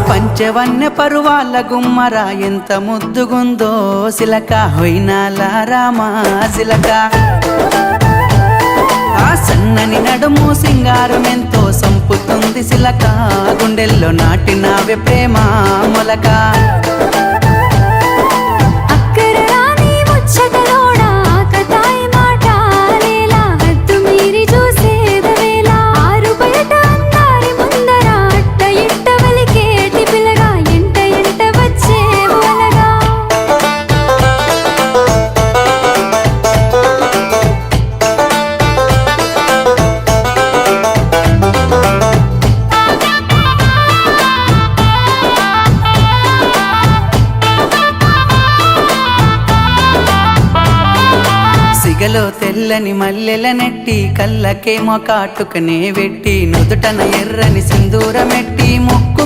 పంచవన్య పరువాల గుమ్మరా ఎంత ముద్దుగుందో సిలక హొయినాల రామా సిలక ఆ సన్నని నడుము సింగారం ఎంతో సంపుతుంది సిలక గుండెల్లో నాటినావే ప్రేమ మొలక సిగలో తెల్లని మల్లెల నెట్టి కళ్ళకేమో కాటుకనే వెట్టి నుదుటన ఎర్రని సింధూరమెట్టి ముక్కు